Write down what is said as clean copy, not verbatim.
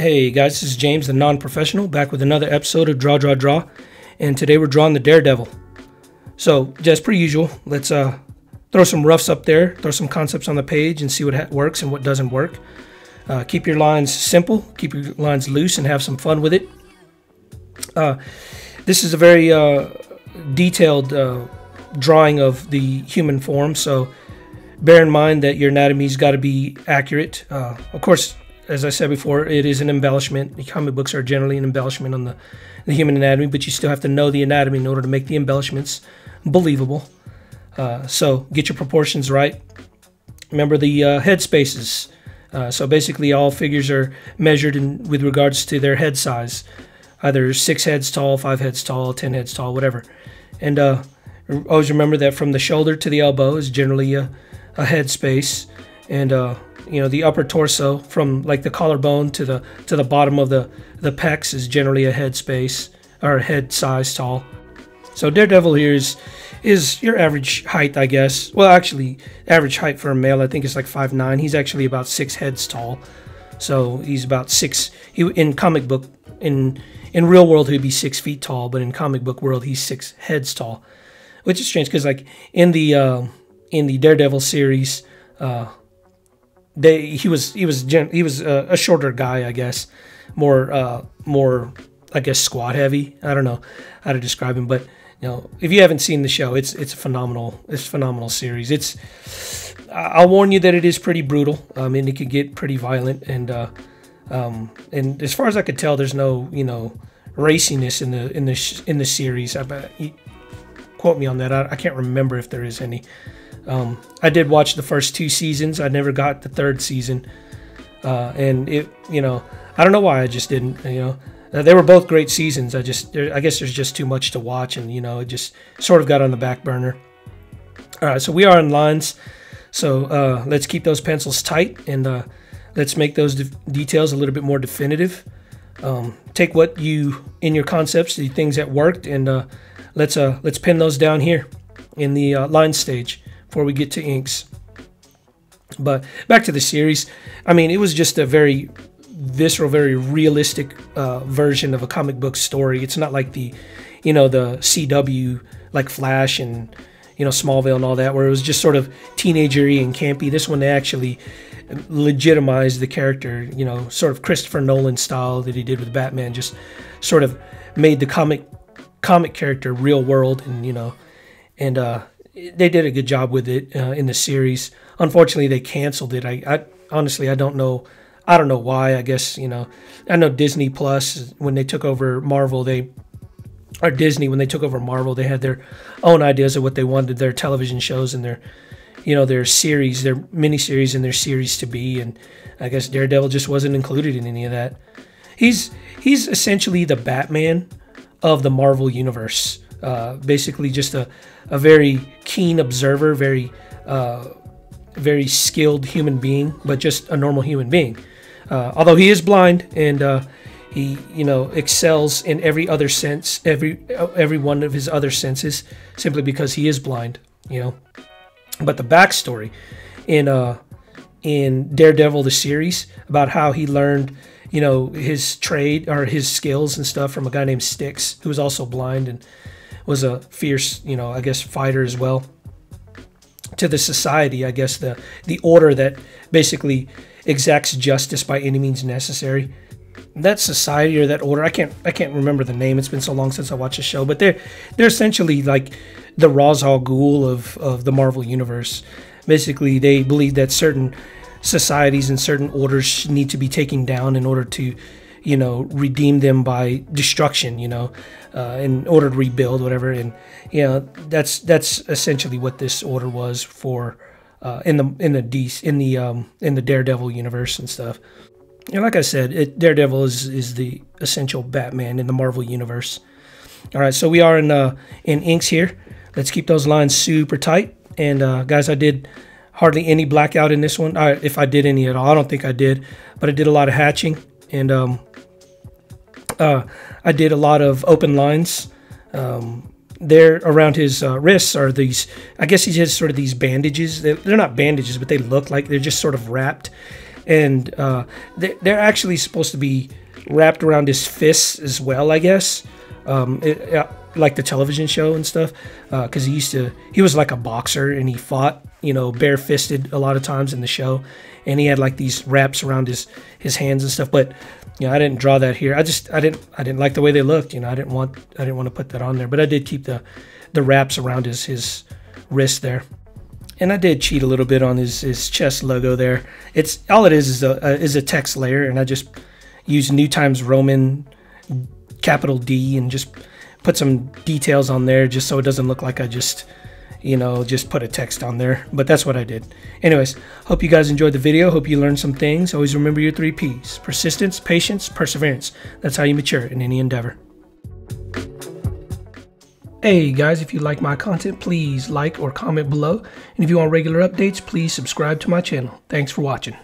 Hey guys, this is James, the non-professional, back with another episode of Draw. And today we're drawing the Daredevil. So, just per usual, let's throw some roughs up there, throw some concepts on the page and see what works and what doesn't work. Keep your lines simple, keep your lines loose, and have some fun with it. This is a very detailed drawing of the human form, so bear in mind that your anatomy's got to be accurate. Of course, as I said before, it is an embellishment. The comic books are generally an embellishment on the human anatomy, but you still have to know the anatomy in order to make the embellishments believable. So get your proportions right. Remember the head spaces. So basically all figures are measured with regards to their head size. Either 6 heads tall, 5 heads tall, 10 heads tall, whatever. And always remember that from the shoulder to the elbow is generally a head space. And the upper torso from like the collarbone to the bottom of the pecs is generally a head space or a head size tall. So Daredevil here is your average height, I guess. Well, actually, average height for a male I think is like 5'9". He's actually about 6 heads tall. So he's about 6. In comic book, in real world he'd be 6 feet tall, but in comic book world he's 6 heads tall, which is strange because like in the Daredevil series. He was a shorter guy, I guess, more I guess squat heavy. I don't know how to describe him, but if you haven't seen the show, it's a phenomenal series. I'll warn you that it is pretty brutal. I mean, it could get pretty violent, and as far as I could tell, there's no raciness in the series. I bet, quote me on that. I can't remember if there is any. I did watch the first 2 seasons. I never got the 3rd season, and I don't know why I just didn't. They were both great seasons. I guess there's just too much to watch, and it just sort of got on the back burner. All right, so we are in lines. So let's keep those pencils tight, and let's make those details a little bit more definitive. Take what in your concepts, the things that worked, and let's pin those down here in the line stage before we get to inks. But back to the series, I mean, it was just a very visceral, very realistic version of a comic book story. It's not like the CW, like Flash and Smallville and all that, where it was just sort of teenager-y and campy. This one, they actually legitimized the character, sort of Christopher Nolan style that he did with Batman, just sort of made the comic character real world, and they did a good job with it in the series. Unfortunately, they canceled it. I honestly, I don't know why. I guess I know Disney Plus, when they took over Marvel, Disney, when they took over Marvel, they had their own ideas of what they wanted their television shows and their series, their miniseries and their series to be. And I guess Daredevil just wasn't included in any of that. He's essentially the Batman of the Marvel universe. Basically just a very keen observer, very skilled human being, but just a normal human being. Although he is blind, and he excels in every other sense, every one of his other senses, simply because he is blind. But the backstory in Daredevil the series about how he learned his trade or his skills and stuff from a guy named Styx, who was also blind and was a fierce, I guess, fighter as well. To the society, I guess, the order that basically exacts justice by any means necessary. That society or that order, I can't remember the name. It's been so long since I watched the show, but they're essentially like the Ra's al Ghul of the Marvel universe. Basically, they believe that certain societies and certain orders need to be taken down in order to redeem them by destruction, in order to rebuild whatever. And that's essentially what this order was for in the Daredevil universe and stuff. Like I said, Daredevil is the essential Batman in the Marvel universe. All right, so we are in inks here. Let's keep those lines super tight. And guys, I did hardly any blackout in this one. If I did any at all, I don't think I did, but I did a lot of hatching, and I did a lot of open lines. There around his wrists are these, I guess he has sort of these bandages. They're not bandages, but they look like they're just sort of wrapped. and they're actually supposed to be wrapped around his fists as well, I guess. Like the television show and stuff, because he was like a boxer and he fought, bare-fisted a lot of times in the show, and he had like these wraps around his hands and stuff. But I didn't draw that here. I didn't like the way they looked. I didn't want to put that on there, but I did keep the wraps around his wrist there. And I did cheat a little bit on his chest logo there. It's all it is a text layer, and I just used New Times Roman capital D and just put some details on there just so it doesn't look like I just put a text on there. But that's what I did. Anyways, hope you guys enjoyed the video. Hope you learned some things. Always remember your 3 P's: persistence, patience, perseverance. That's how you mature in any endeavor. Hey guys, if you like my content, please like or comment below. And if you want regular updates, please subscribe to my channel. Thanks for watching.